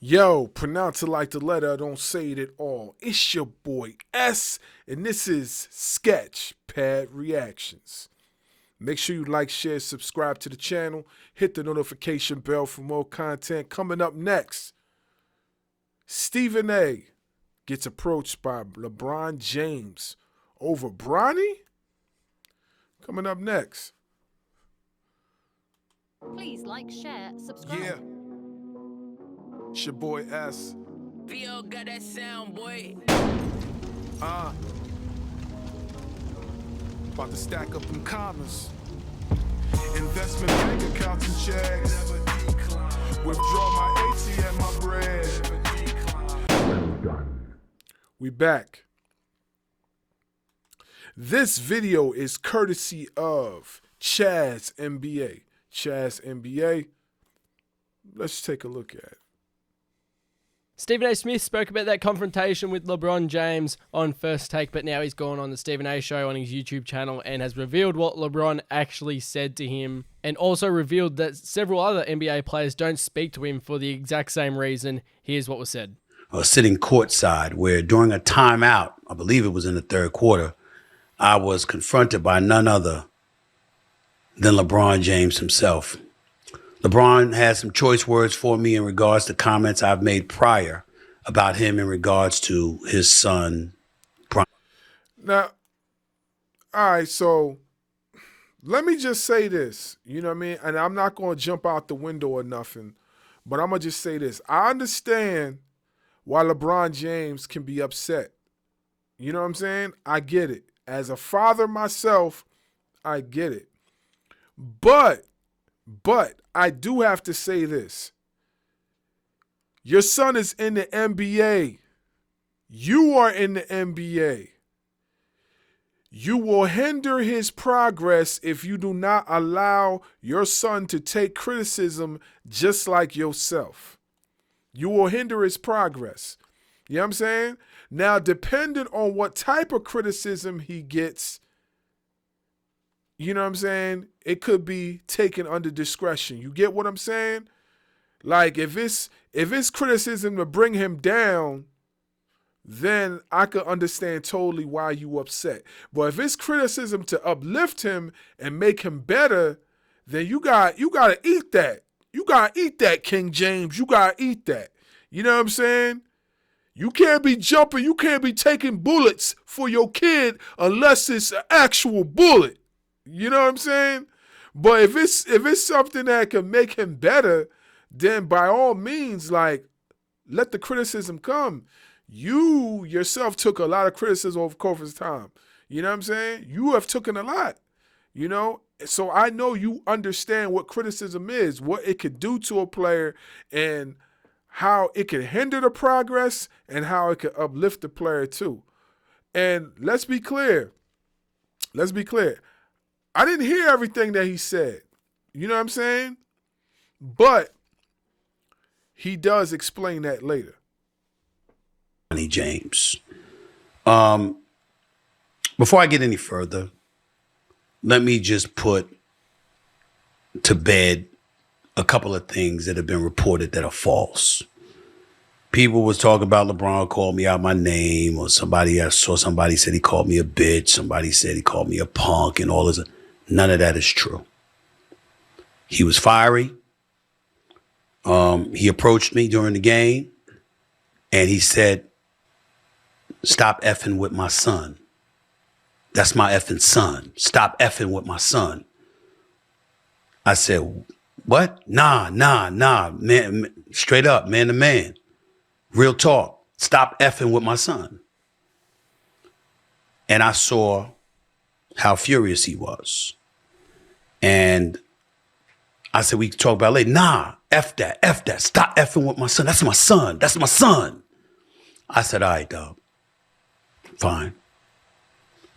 Yo, pronounce it like the letter, don't say it at all. It's your boy S, and this is Sketchpad Reactions. Make sure you like, share, subscribe to the channel. Hit the notification bell for more content. Coming up next, Stephen A. gets approached by LeBron James over Bronny. Coming up next. Please like, share, subscribe. Yeah. It's your boy S. VO got that sound, boy. About to stack up them commas. Investment bank accounts and checks. Withdraw my ATM, my bread. We back. This video is courtesy of Chaz NBA. Chaz NBA. Let's take a look at it. Stephen A. Smith spoke about that confrontation with LeBron James on First Take, but now he's gone on the Stephen A. Show on his YouTube channel and has revealed what LeBron actually said to him, and also revealed that several other NBA players don't speak to him for the exact same reason. Here's what was said. I was sitting courtside where during a timeout, I believe it was in the third quarter, I was confronted by none other than LeBron James himself. LeBron had some choice words for me in regards to comments I've made prior about him in regards to his son. Now, all right, so let me just say this, you know what I mean? And I'm not going to jump out the window or nothing, but I'm going to just say this. I understand why LeBron James can be upset. You know what I'm saying? I get it. As a father myself, I get it. But I do have to say this. Your son is in the NBA. You are in the NBA. You will hinder his progress if you do not allow your son to take criticism just like yourself. You will hinder his progress. You know what I'm saying? Now, depending on what type of criticism he gets, you know what I'm saying? It could be taken under discretion. You get what I'm saying? Like if it's criticism to bring him down, then I could understand totally why you upset. But if it's criticism to uplift him and make him better, then you gotta eat that. You gotta eat that, King James. You gotta eat that. You know what I'm saying? You can't be jumping. You can't be taking bullets for your kid unless it's an actual bullet. You know what I'm saying? But if it's something that can make him better, then by all means, like, let the criticism come. You yourself took a lot of criticism over the course of time. You know what I'm saying? You have taken a lot, you know? So I know you understand what criticism is, what it could do to a player, and how it could hinder the progress and how it could uplift the player too. And let's be clear. Let's be clear. I didn't hear everything that he said. You know what I'm saying? But he does explain that later. James. Before I get any further, let me just put to bed a couple of things that have been reported that are false. People was talking about LeBron called me out my name, or I saw somebody said he called me a bitch. Somebody said he called me a punk and all this. None of that is true. He was fiery. He approached me during the game and he said, "Stop effing with my son. That's my effing son. Stop effing with my son." I said, "What? Nah, man, straight up, man to man. Real talk. Stop effing with my son." And I saw how furious he was. And I said, "We can talk about it later." "Nah, F that. Stop effing with my son. That's my son. That's my son." I said, "All right, dog. Fine."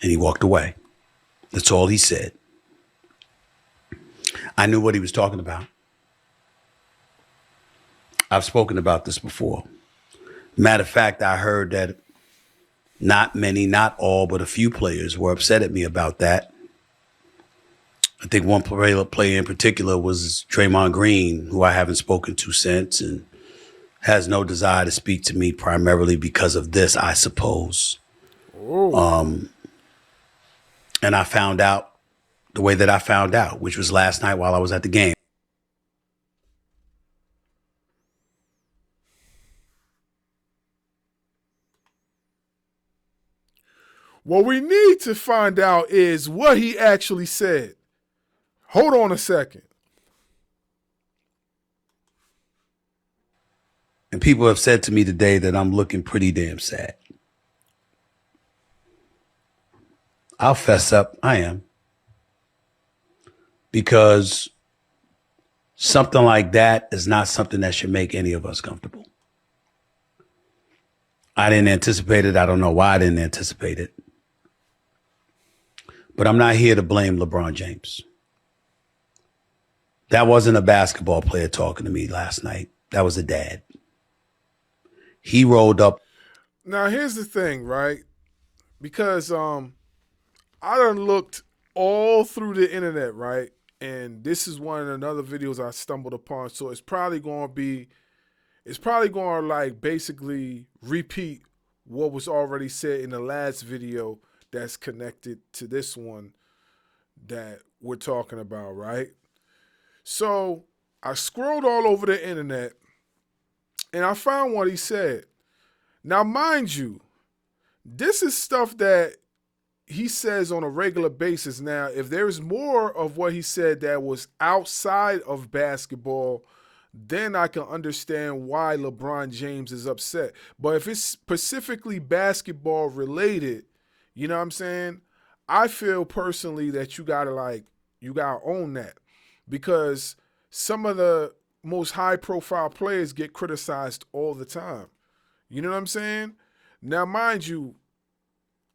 And he walked away. That's all he said. I knew what he was talking about. I've spoken about this before. Matter of fact, I heard that not many, not all, but a few players were upset at me about that. I think one player in particular was Draymond Green, who I haven't spoken to since, and has no desire to speak to me primarily because of this, I suppose. Oh. And I found out the way that I found out, which was last night while I was at the game. What we need to find out is what he actually said. Hold on a second. And people have said to me today that I'm looking pretty damn sad. I'll fess up, I am. Because something like that is not something that should make any of us comfortable. I didn't anticipate it. I don't know why I didn't anticipate it. But I'm not here to blame LeBron James. That wasn't a basketball player talking to me last night. That was a dad. He rolled up. Now here's the thing, right? Because I done looked all through the internet, right? And this is one of another videos I stumbled upon. So it's probably going to like basically repeat what was already said in the last video that's connected to this one that we're talking about, right? So I scrolled all over the internet and I found what he said. Now, mind you, this is stuff that he says on a regular basis. Now, if there's more of what he said that was outside of basketball, then I can understand why LeBron James is upset. But if it's specifically basketball related, you know what I'm saying? I feel personally that you gotta own that, because some of the most high profile players get criticized all the time. You know what I'm saying? Now, mind you,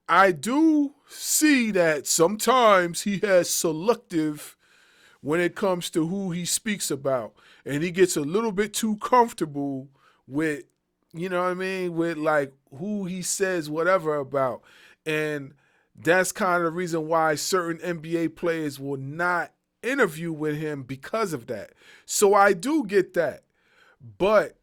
I do see that sometimes he has selective when it comes to who he speaks about, and he gets a little bit too comfortable with, you know what I mean, with like who he says whatever about. And that's kind of the reason why certain NBA players will not interview with him because of that. So I do get that. But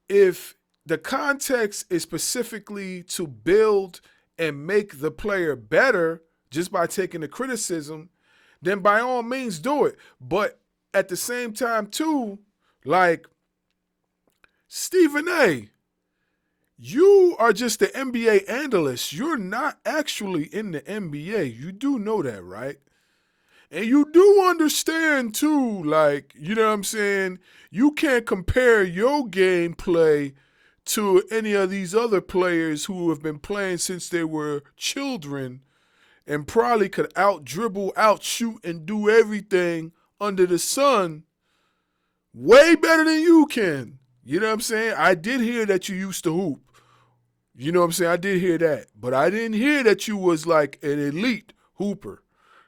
if the context is specifically to build and make the player better just by taking the criticism, then by all means do it. But at the same time too, like, Stephen A., you are just the NBA analyst. You're not actually in the NBA. You do know that, right? And you do understand too, like, you know what I'm saying? You can't compare your gameplay to any of these other players who have been playing since they were children and probably could out dribble, out shoot, and do everything under the sun way better than you can. You know what I'm saying? I did hear that you used to hoop. You know what I'm saying? I did hear that. But I didn't hear that you was like an elite hooper.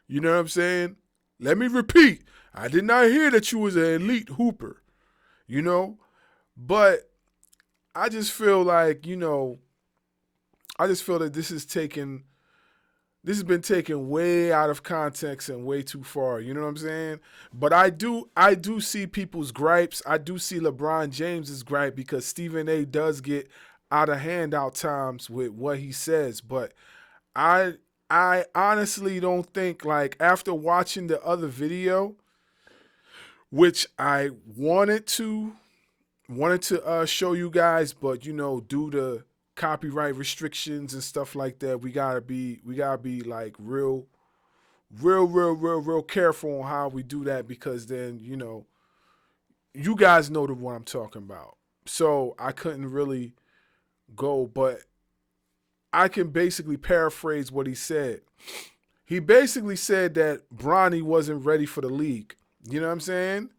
You know what I'm saying? Let me repeat. I did not hear that you was an elite hooper. You know? But I just feel like, you know, I just feel that this has been taken way out of context and way too far. You know what I'm saying? But I do see people's gripes. I do see LeBron James's gripe, because Stephen A. does get out of hand out times with what he says. But I honestly don't think, like, after watching the other video, which I wanted to show you guys, but, you know, due to copyright restrictions and stuff like that, we gotta be like real careful on how we do that, because then, you know, you guys know the one I'm talking about. So I couldn't really go, but I can basically paraphrase what he said. He basically said that Bronny wasn't ready for the league. You know what I'm saying?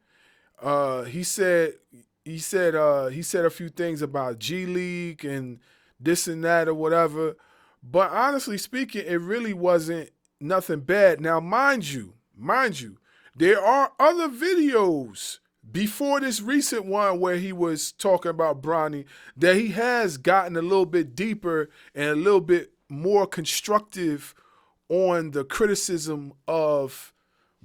He said a few things about G League and this and that or whatever. But honestly speaking, it really wasn't nothing bad. Now, mind you, there are other videos before this recent one where he was talking about Bronny that he has gotten a little bit deeper and a little bit more constructive on the criticism of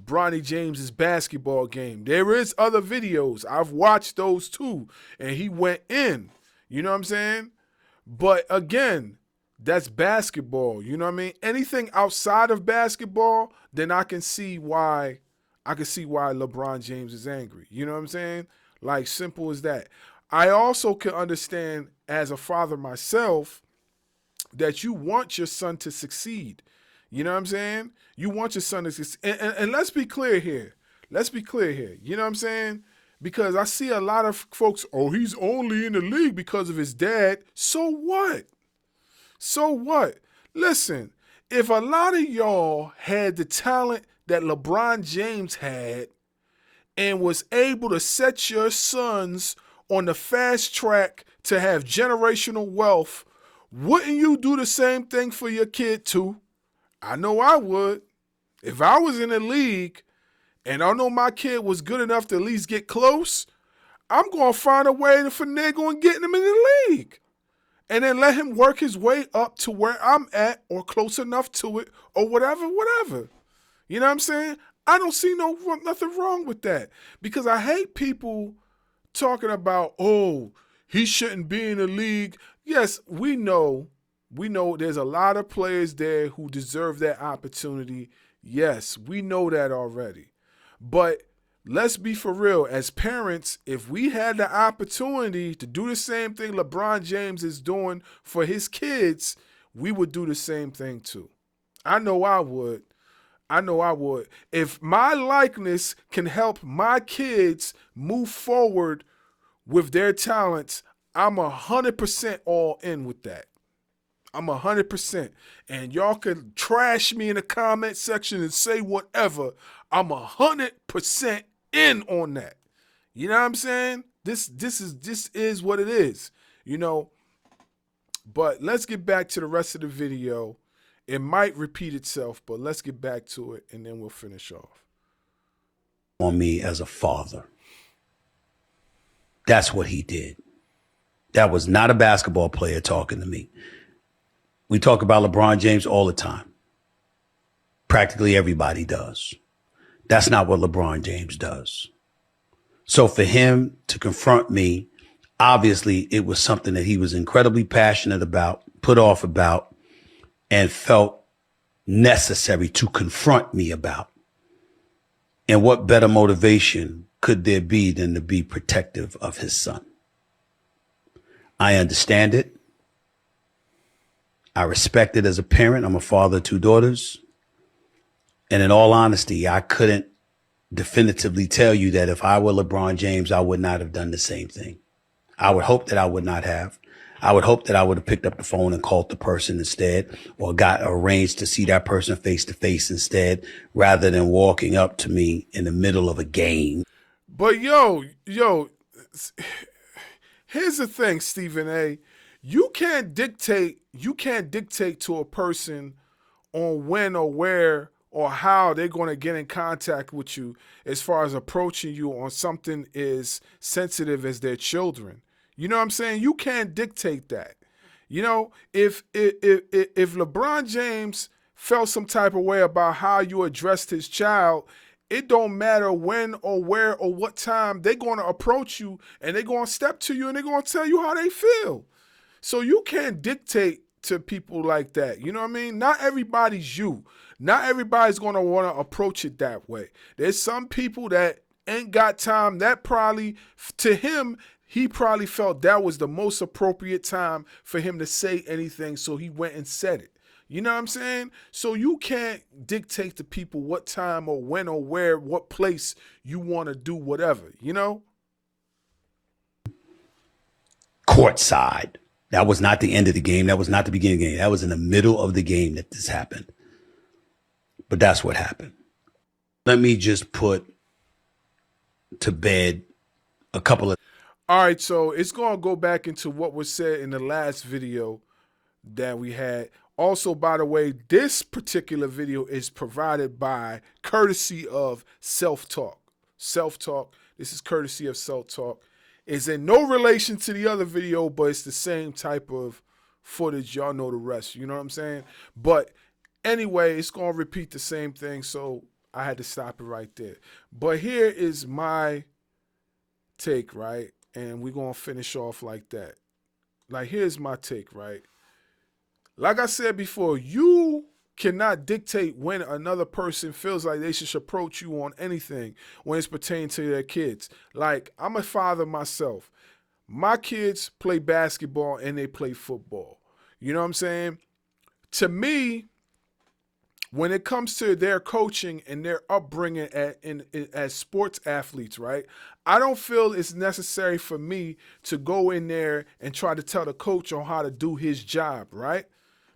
Bronny James's basketball game. There is other videos. I've watched those too. And he went in. You know what I'm saying? But again, that's basketball. You know what I mean? Anything outside of basketball, then I can see why LeBron James is angry. You know what I'm saying? Like, simple as that. I also can understand as a father myself that you want your son to succeed. You know what I'm saying? You want your son to succeed. And let's be clear here. Let's be clear here. You know what I'm saying? Because I see a lot of folks, oh, he's only in the league because of his dad. So what? So what? Listen, if a lot of y'all had the talent that LeBron James had and was able to set your sons on the fast track to have generational wealth, wouldn't you do the same thing for your kid too? I know I would. If I was in the league and I know my kid was good enough to at least get close, I'm going to find a way to finagle and getting him in the league. And then let him work his way up to where I'm at or close enough to it or whatever. You know what I'm saying? I don't see nothing wrong with that because I hate people talking about, oh, he shouldn't be in the league. Yes, we know there's a lot of players there who deserve that opportunity. Yes, we know that already. But let's be for real. As parents, if we had the opportunity to do the same thing LeBron James is doing for his kids, we would do the same thing too. I know I would. If my likeness can help my kids move forward with their talents, I'm 100% all in with that. I'm 100%. And y'all can trash me in the comment section and say whatever. I'm 100% in on that. You know what I'm saying? This is what it is, you know. But let's get back to the rest of the video. It might repeat itself, but let's get back to it and then we'll finish off. On me as a father. That's what he did. That was not a basketball player talking to me. We talk about LeBron James all the time. Practically everybody does. That's not what LeBron James does. So for him to confront me, obviously it was something that he was incredibly passionate about, put off about, and felt necessary to confront me about. And what better motivation could there be than to be protective of his son? I understand it. I respect it as a parent. I'm a father of 2 daughters. And in all honesty, I couldn't definitively tell you that if I were LeBron James, I would not have done the same thing. I would hope that I would not have. I would hope that I would have picked up the phone and called the person instead, or got arranged to see that person face to face instead, rather than walking up to me in the middle of a game. But yo, here's the thing, Stephen A. You can't dictate to a person on when or where or how they're going to get in contact with you as far as approaching you on something as sensitive as their children. You know what I'm saying? You can't dictate that. You know, if LeBron James felt some type of way about how you addressed his child, it don't matter when or where or what time they're going to approach you and they're going to step to you and they're going to tell you how they feel. So you can't dictate to people like that. You know what I mean? Not everybody's you. Not everybody's going to want to approach it that way. There's some people that ain't got time. That probably, to him, he probably felt that was the most appropriate time for him to say anything, so he went and said it. You know what I'm saying? So you can't dictate to people what time or when or where, what place you want to do whatever, you know? Courtside. That was not the end of the game. That was not the beginning of the game. That was in the middle of the game that this happened. But that's what happened. Let me just put to bed a couple of... All right, so it's going to go back into what was said in the last video that we had. Also, by the way, this particular video is provided by courtesy of Self-Talk. Self-Talk. This is courtesy of Self-Talk. It's in no relation to the other video, but it's the same type of footage. Y'all know the rest. You know what I'm saying? But anyway, it's going to repeat the same thing. So I had to stop it right there. But here is my take, right? And we're going to finish off like that. Like, here's my take, right? Like I said before, you cannot dictate when another person feels like they should approach you on anything when it's pertaining to their kids. Like, I'm a father myself. My kids play basketball and they play football. You know what I'm saying? To me, when it comes to their coaching and their upbringing as sports athletes, right? I don't feel it's necessary for me to go in there and try to tell the coach on how to do his job, right?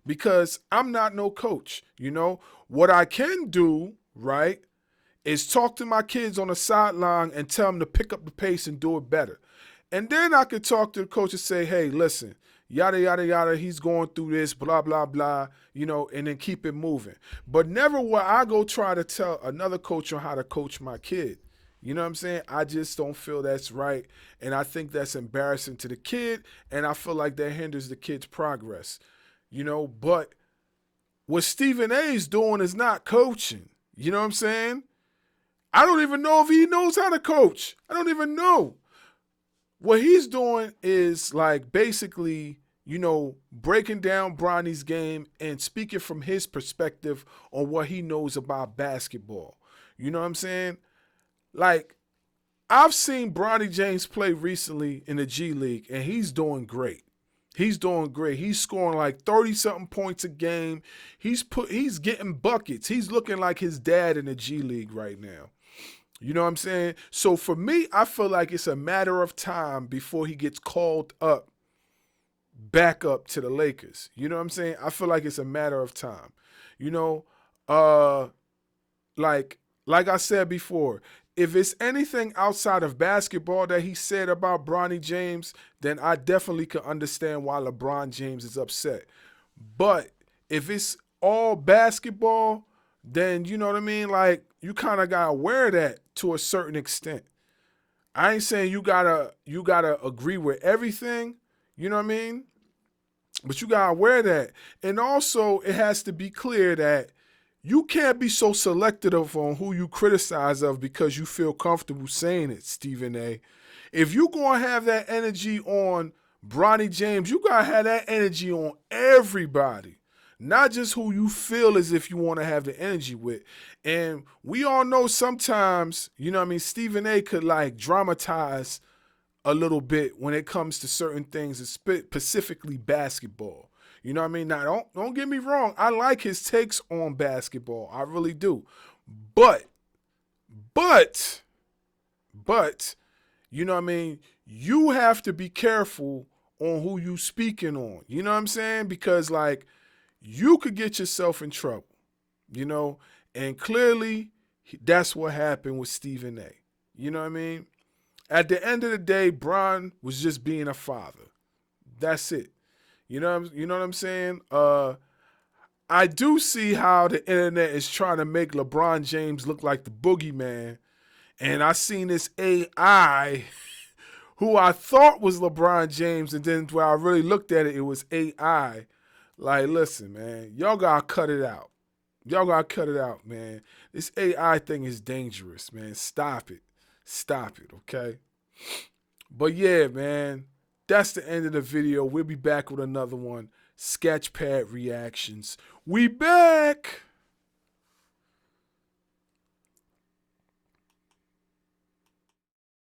Because I'm not no coach, you know? What I can do, right, is talk to my kids on the sideline and tell them to pick up the pace and do it better. And then I could talk to the coach and say, hey, listen, yada, yada, yada, he's going through this, blah, blah, blah, you know, and then keep it moving. But never will I go try to tell another coach on how to coach my kid. You know what I'm saying? I just don't feel that's right. And I think that's embarrassing to the kid. And I feel like that hinders the kid's progress. You know, but what Stephen A is doing is not coaching. You know what I'm saying? I don't even know if he knows how to coach. I don't even know. What he's doing is like basically, you know, breaking down Bronny's game and speaking from his perspective on what he knows about basketball. You know what I'm saying? Like, I've seen Bronny James play recently in the G League, and he's doing great. He's doing great. He's scoring like 30-something points a game. He's getting buckets. He's looking like his dad in the G League right now. You know what I'm saying? So for me, I feel like it's a matter of time before he gets called up, back up to the Lakers. You know what I'm saying? I feel like it's a matter of time. You know, like I said before, if it's anything outside of basketball that he said about Bronny James, then I definitely could understand why LeBron James is upset. But if it's all basketball, then you know what I mean? Like, you kind of gotta wear that to a certain extent. I ain't saying you gotta agree with everything, you know what I mean? But you gotta wear that. And also, it has to be clear that you can't be so selective on who you criticize of because you feel comfortable saying it, Stephen A. If you gonna have that energy on Bronny James, you gotta have that energy on everybody. Not just who you feel as if you want to have the energy with. And we all know sometimes, you know what I mean, Stephen A could like dramatize a little bit when it comes to certain things, specifically basketball. You know what I mean? Now, don't get me wrong. I like his takes on basketball. I really do. But, you know what I mean? You have to be careful on who you speaking on. You know what I'm saying? Because, like, you could get yourself in trouble, you know? And clearly, that's what happened with Stephen A. You know what I mean? At the end of the day, Bron was just being a father. That's it. You know what I'm saying? I do see how the internet is trying to make LeBron James look like the boogeyman. And I seen this AI who I thought was LeBron James, and then when I really looked at it, it was AI. Like, listen, man, y'all gotta cut it out. Y'all gotta cut it out, man. This AI thing is dangerous, man. Stop it. Stop it, okay? But yeah, man, that's the end of the video. We'll be back with another one. Sketchpad reactions. We back!